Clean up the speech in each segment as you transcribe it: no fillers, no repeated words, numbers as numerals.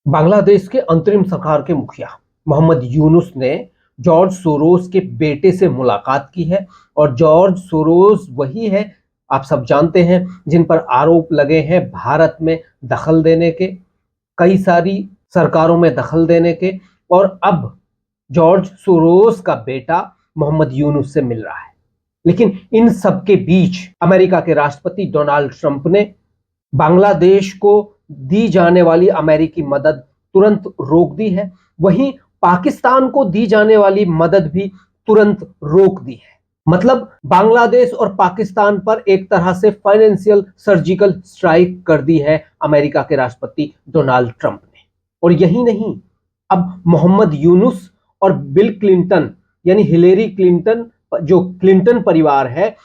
बांग्लादेश के अंतरिम सरकार के मुखिया मोहम्मद यूनुस ने जॉर्ज सोरोस के बेटे से मुलाकात की है। और जॉर्ज सोरोस वही है, आप सब जानते हैं, जिन पर आरोप लगे हैं भारत में दखल देने के, कई सारी सरकारों में दखल देने के। और अब जॉर्ज सोरोस का बेटा मोहम्मद यूनुस से मिल रहा है। लेकिन इन सब के बीच अमेरिका के राष्ट्रपति डोनाल्ड ट्रंप ने बांग्लादेश को दी जाने वाली अमेरिकी मदद तुरंत रोक दी है। वहीं पाकिस्तान को दी जाने वाली मदद भी तुरंत रोक दी है। मतलब बांग्लादेश और पाकिस्तान पर एक तरह से फाइनेंशियल सर्जिकल स्ट्राइक कर दी है अमेरिका के राष्ट्रपति डोनाल्ड ट्रंप ने। और यही नहीं, अब मोहम्मद यूनुस और बिल क्लिंटन यानी हिलेरी क्लिंटन, जो क्लिंटन परिवार है,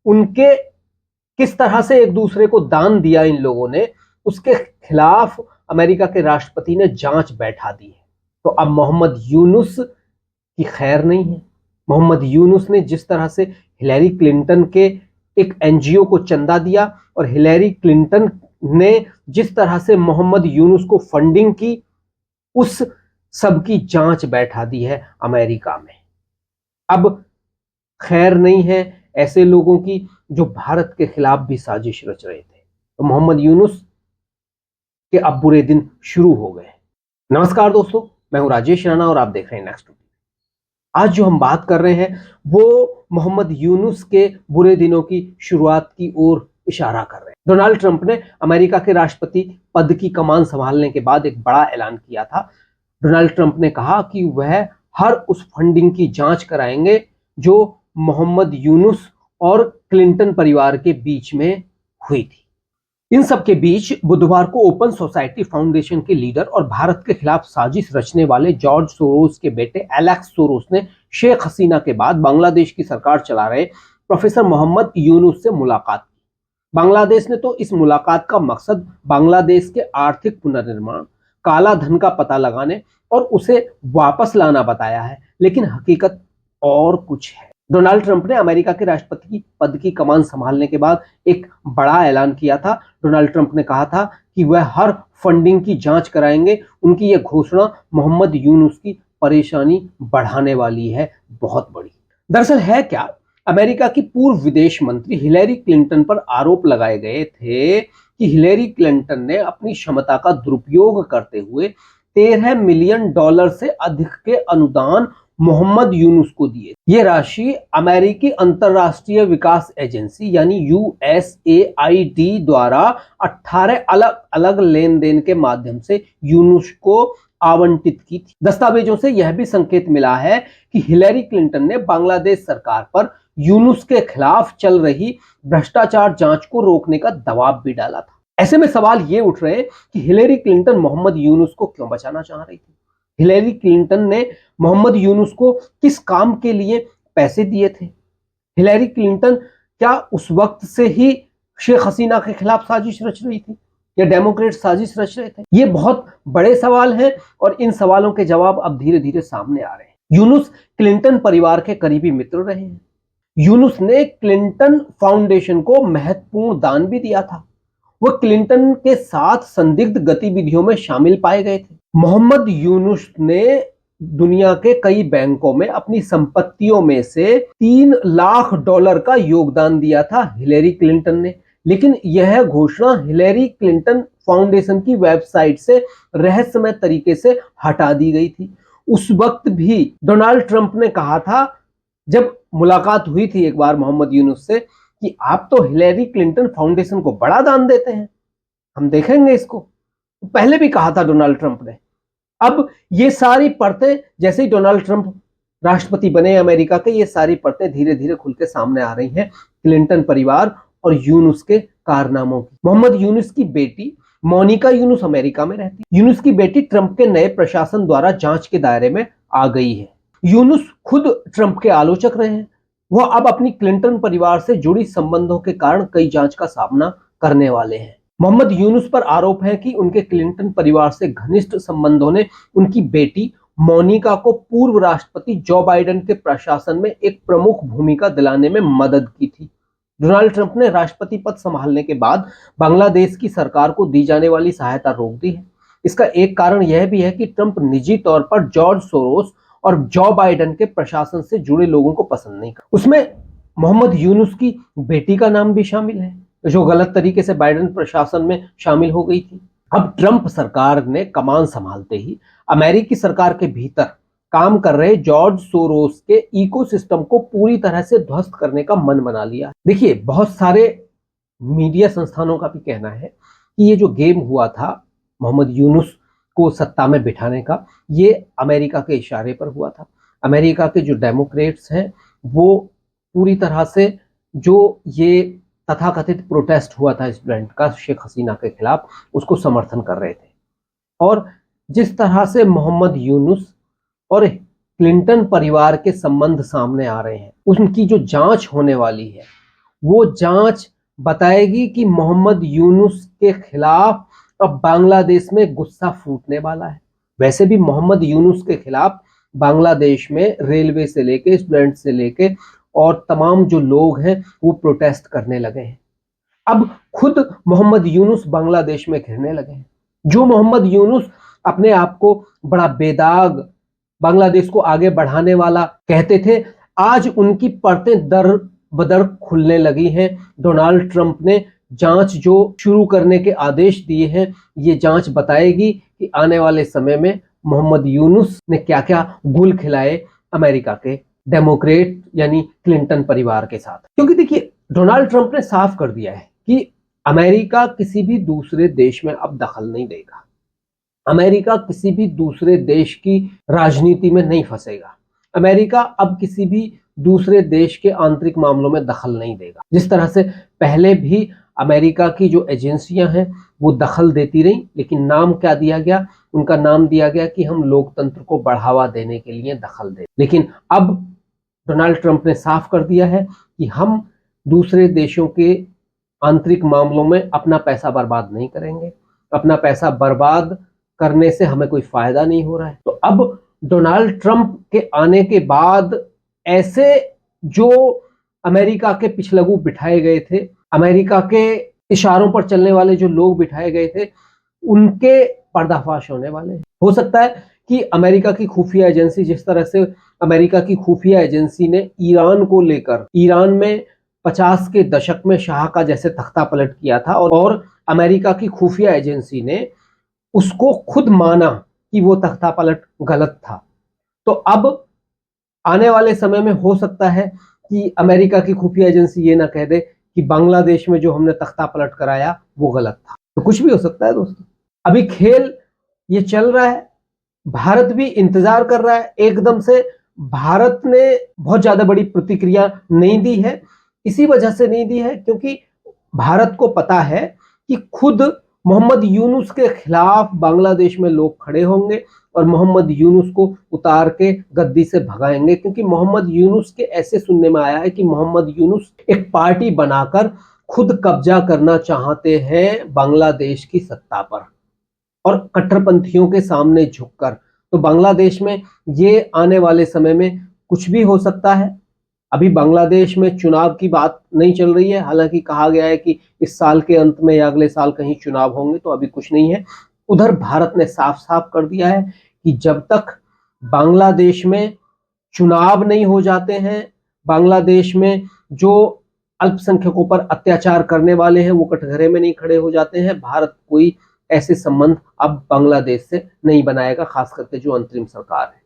उनके किस तरह से एक दूसरे को दान दिया इन लोगों ने, उसके खिलाफ अमेरिका के राष्ट्रपति ने जांच बैठा दी है। तो अब मोहम्मद यूनुस की खैर नहीं है। मोहम्मद यूनुस ने जिस तरह से हिलेरी क्लिंटन के एक एनजीओ को चंदा दिया और हिलेरी क्लिंटन ने जिस तरह से मोहम्मद यूनुस को फंडिंग की, उस सब की जांच बैठा दी है अमेरिका में। अब खैर नहीं है ऐसे लोगों की जो भारत के खिलाफ भी साजिश रच रहे थे। तो मोहम्मद यूनुस के अब बुरे दिन शुरू हो गए। नमस्कार दोस्तों, मैं हूं राजेश राणा और आप देख रहे हैं नेक्स्ट टीवी। आज जो हम बात कर रहे हैं वो मोहम्मद यूनुस के बुरे दिनों की शुरुआत की ओर इशारा कर रहे हैं। डोनाल्ड ट्रंप ने अमेरिका के राष्ट्रपति पद की कमान संभालने के बाद एक बड़ा ऐलान किया था। डोनाल्ड ट्रंप ने कहा कि वह हर उस फंडिंग की जांच कराएंगे जो मोहम्मद यूनुस और क्लिंटन परिवार के बीच में हुई थी। इन सब के बीच बुधवार को ओपन सोसाइटी फाउंडेशन के लीडर और भारत के खिलाफ साजिश रचने वाले जॉर्ज सोरोस के बेटे एलेक्स सोरोस ने शेख हसीना के बाद बांग्लादेश की सरकार चला रहे प्रोफेसर मोहम्मद यूनुस से मुलाकात की। बांग्लादेश ने तो इस मुलाकात का मकसद बांग्लादेश के आर्थिक पुनर्निर्माण, काला धन का पता लगाने और उसे वापस लाना बताया है, लेकिन हकीकत और कुछ है। डोनाल्ड ट्रंप ने अमेरिका के राष्ट्रपति पद की कमान संभालने के बाद एक बड़ा ऐलान किया था। डोनाल्ड ट्रंप ने कहा था कि वह हर फंडिंग की जांच कराएंगे। उनकी यह घोषणा मोहम्मद यूनुस की परेशानी बढ़ाने वाली है, बहुत बड़ी। दरअसल है क्या, अमेरिका की पूर्व विदेश मंत्री हिलेरी क्लिंटन पर आरोप लगाए गए थे कि हिलेरी क्लिंटन ने अपनी क्षमता का दुरुपयोग करते हुए $13 मिलियन से अधिक के अनुदान मोहम्मद यूनुस को दिए। ये राशि अमेरिकी अंतरराष्ट्रीय विकास एजेंसी यानी यूएसएआईडी द्वारा 18 अलग अलग लेन देन के माध्यम से यूनुस को आवंटित की थी। दस्तावेजों से यह भी संकेत मिला है कि हिलेरी क्लिंटन ने बांग्लादेश सरकार पर यूनुस के खिलाफ चल रही भ्रष्टाचार जांच को रोकने का दबाव भी डाला था। ऐसे में सवाल ये उठ रहे कि हिलेरी क्लिंटन मोहम्मद यूनुस को क्यों बचाना चाह रही थी। हिलेरी क्लिंटन ने मोहम्मद यूनुस को किस काम के लिए पैसे दिए थे। हिलेरी क्लिंटन क्या उस वक्त से ही शेख हसीना के खिलाफ साजिश रच रही थी या डेमोक्रेट साजिश रच रहे थे? ये बहुत बड़े सवाल हैं और इन सवालों के जवाब अब धीरे धीरे सामने आ रहे हैं। यूनुस क्लिंटन परिवार के करीबी मित्र रहे हैं। यूनुस ने क्लिंटन फाउंडेशन को महत्वपूर्ण दान भी दिया था। वह क्लिंटन के साथ संदिग्ध गतिविधियों में शामिल पाए गए थे। मोहम्मद यूनुस ने दुनिया के कई बैंकों में अपनी संपत्तियों में से $3 लाख का योगदान दिया था हिलेरी क्लिंटन ने। लेकिन यह घोषणा हिलेरी क्लिंटन फाउंडेशन की वेबसाइट से रहस्यमय तरीके से हटा दी गई थी। उस वक्त भी डोनाल्ड ट्रंप ने कहा था, जब मुलाकात हुई थी एक बार मोहम्मद यूनुस से, कि आप तो हिलेरी क्लिंटन फाउंडेशन को बड़ा दान देते हैं, हम देखेंगे इसको। पहले भी कहा था डोनाल्ड ट्रंप ने। अब ये सारी परतें, जैसे ही डोनाल्ड ट्रंप राष्ट्रपति बने अमेरिका के, ये सारी परतें धीरे धीरे खुल के सामने आ रही हैं क्लिंटन परिवार और यूनुस के कारनामों की। मोहम्मद यूनुस की बेटी मोनिका यूनुस अमेरिका में रहती। यूनुस की बेटी ट्रंप के नए प्रशासन द्वारा जांच के दायरे में आ गई है। यूनुस खुद ट्रंप के आलोचक रहे हैं। वह अब अपनी क्लिंटन परिवार से जुड़ी संबंधों के कारण कई जांच का सामना करने वाले हैं। मोहम्मद यूनुस पर आरोप है कि उनके क्लिंटन परिवार से घनिष्ठ संबंधों ने उनकी बेटी मोनिका को पूर्व राष्ट्रपति जो बाइडेन के प्रशासन में एक प्रमुख भूमिका दिलाने में मदद की थी। डोनाल्ड ट्रंप ने राष्ट्रपति पद संभालने के बाद बांग्लादेश की सरकार को दी जाने वाली सहायता रोक दी है। इसका एक कारण यह भी है कि ट्रंप निजी तौर पर जॉर्ज सोरोस और जो बाइडेन के प्रशासन से जुड़े लोगों को पसंद नहीं करता। उसमें मोहम्मद यूनुस की बेटी का नाम भी शामिल है, जो गलत तरीके से बाइडेन प्रशासन में शामिल हो गई थी। अब ट्रंप सरकार ने कमान संभालते ही अमेरिकी सरकार के भीतर काम कर रहे जॉर्ज सोरोस के इकोसिस्टम को पूरी तरह से ध्वस्त करने का मन बना लिया। देखिए, बहुत सारे मीडिया संस्थानों का भी कहना है कि ये जो गेम हुआ था मोहम्मद यूनुस को सत्ता में बिठाने का, ये अमेरिका के इशारे पर हुआ था। अमेरिका के जो डेमोक्रेट्स हैं वो पूरी तरह से जो ये तथाकथित प्रोटेस्ट हुआ था स्टूडेंट का शेख हसीना के खिलाफ, उसको समर्थन कर रहे थे। और जिस तरह से मोहम्मद यूनुस और क्लिंटन परिवार के संबंध सामने आ रहे हैं, उनकी जो जांच होने वाली है वो जांच बताएगी कि मोहम्मद यूनुस के खिलाफ अब बांग्लादेश में गुस्सा फूटने वाला है। वैसे भी मोहम्मद यूनुस के खिलाफ बांग्लादेश में रेलवे से लेके स्टूडेंट से लेके और तमाम जो लोग हैं वो प्रोटेस्ट करने लगे हैं। अब खुद मोहम्मद यूनुस बांग्लादेश में घिरने लगे हैं। जो मोहम्मद यूनुस अपने आप को बड़ा बेदाग बांग्लादेश को आगे बढ़ाने वाला कहते थे, आज उनकी परतें दर बदर खुलने लगी हैं। डोनाल्ड ट्रंप ने जांच जो शुरू करने के आदेश दिए हैं, ये जांच बताएगी कि आने वाले समय में मोहम्मद यूनुस ने क्या क्या गुल खिलाए अमेरिका के डेमोक्रेट यानी क्लिंटन परिवार के साथ। क्योंकि देखिए, डोनाल्ड ट्रंप ने साफ कर दिया है कि अमेरिका किसी भी दूसरे देश में अब दखल नहीं देगा। अमेरिका किसी भी दूसरे देश की राजनीति में नहीं फंसेगा। अमेरिका अब किसी भी दूसरे देश के आंतरिक मामलों में दखल नहीं देगा। जिस तरह से पहले भी अमेरिका की जो एजेंसियां हैं वो दखल देती रही, लेकिन नाम क्या दिया गया? उनका नाम दिया गया कि हम लोकतंत्र को बढ़ावा देने के लिए दखल दें। लेकिन अब डोनाल्ड ट्रंप ने साफ कर दिया है कि हम दूसरे देशों के आंतरिक मामलों में अपना पैसा बर्बाद नहीं करेंगे। अपना पैसा बर्बाद करने से हमें कोई फायदा नहीं हो रहा है। तो अब डोनाल्ड ट्रंप के आने के बाद ऐसे जो अमेरिका के पिछलगू बिठाए गए थे, अमेरिका के इशारों पर चलने वाले जो लोग बिठाए गए थे, उनके पर्दाफाश होने वाले हैं। हो सकता है कि अमेरिका की खुफिया एजेंसी, जिस तरह से अमेरिका की खुफिया एजेंसी ने ईरान को लेकर ईरान में 50 के दशक में शाह का जैसे तख्ता पलट किया था, और अमेरिका की खुफिया एजेंसी ने उसको खुद माना कि वो तख्ता पलट गलत था। तो अब आने वाले समय में हो सकता है कि अमेरिका की खुफिया एजेंसी ये ना कह दे कि बांग्लादेश में जो हमने तख्ता पलट कराया वो गलत था। तो कुछ भी हो सकता है दोस्तों। अभी खेल ये चल रहा है, भारत भी इंतजार कर रहा है। एकदम से भारत ने बहुत ज्यादा बड़ी प्रतिक्रिया नहीं दी है। इसी वजह से नहीं दी है क्योंकि भारत को पता है कि खुद मोहम्मद यूनुस के खिलाफ बांग्लादेश में लोग खड़े होंगे और मोहम्मद यूनुस को उतार के गद्दी से भगाएंगे। क्योंकि मोहम्मद यूनुस के ऐसे सुनने में आया है कि मोहम्मद यूनुस एक पार्टी बनाकर खुद कब्जा करना चाहते हैं बांग्लादेश की सत्ता पर, और कट्टरपंथियों के सामने झुककर। तो बांग्लादेश में ये आने वाले समय में कुछ भी हो सकता है। अभी बांग्लादेश में चुनाव की बात नहीं चल रही है, हालांकि कहा गया है कि इस साल के अंत में या अगले साल कहीं चुनाव होंगे, तो अभी कुछ नहीं है। उधर भारत ने साफ साफ कर दिया है कि जब तक बांग्लादेश में चुनाव नहीं हो जाते हैं, बांग्लादेश में जो अल्पसंख्यकों पर अत्याचार करने वाले हैं वो कटघरे में नहीं खड़े हो जाते हैं, भारत कोई ऐसे संबंध अब बांग्लादेश से नहीं बनाएगा, खास करके जो अंतरिम सरकार है।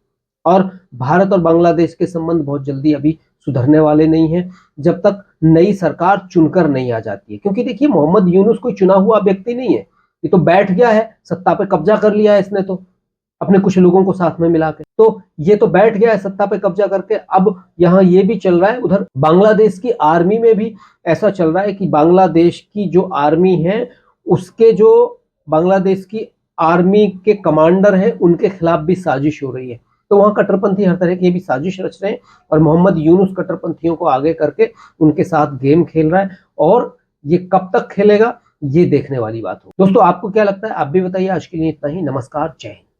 और भारत और बांग्लादेश के संबंध बहुत जल्दी अभी सुधरने वाले नहीं हैं जब तक नई सरकार चुनकर नहीं आ जाती है। क्योंकि देखिए, मोहम्मद यूनुस कोई चुना हुआ व्यक्ति नहीं है, ये तो बैठ गया है, सत्ता पे कब्जा कर लिया है इसने, तो अपने कुछ लोगों को साथ में मिला के, तो ये तो बैठ गया है सत्ता पे कब्जा करके। अब यहाँ ये भी चल रहा है, उधर बांग्लादेश की आर्मी में भी ऐसा चल रहा है कि बांग्लादेश की जो आर्मी है उसके जो बांग्लादेश की आर्मी के कमांडर हैं उनके खिलाफ भी साजिश हो रही है। तो वहां कट्टरपंथी हर तरह की भी साजिश रच रहे हैं और मोहम्मद यूनुस कट्टरपंथियों को आगे करके उनके साथ गेम खेल रहा है, और ये कब तक खेलेगा ये देखने वाली बात हो। दोस्तों, आपको क्या लगता है? आप भी बताइए। आज के लिए इतना ही। नमस्कार, जय हिंद।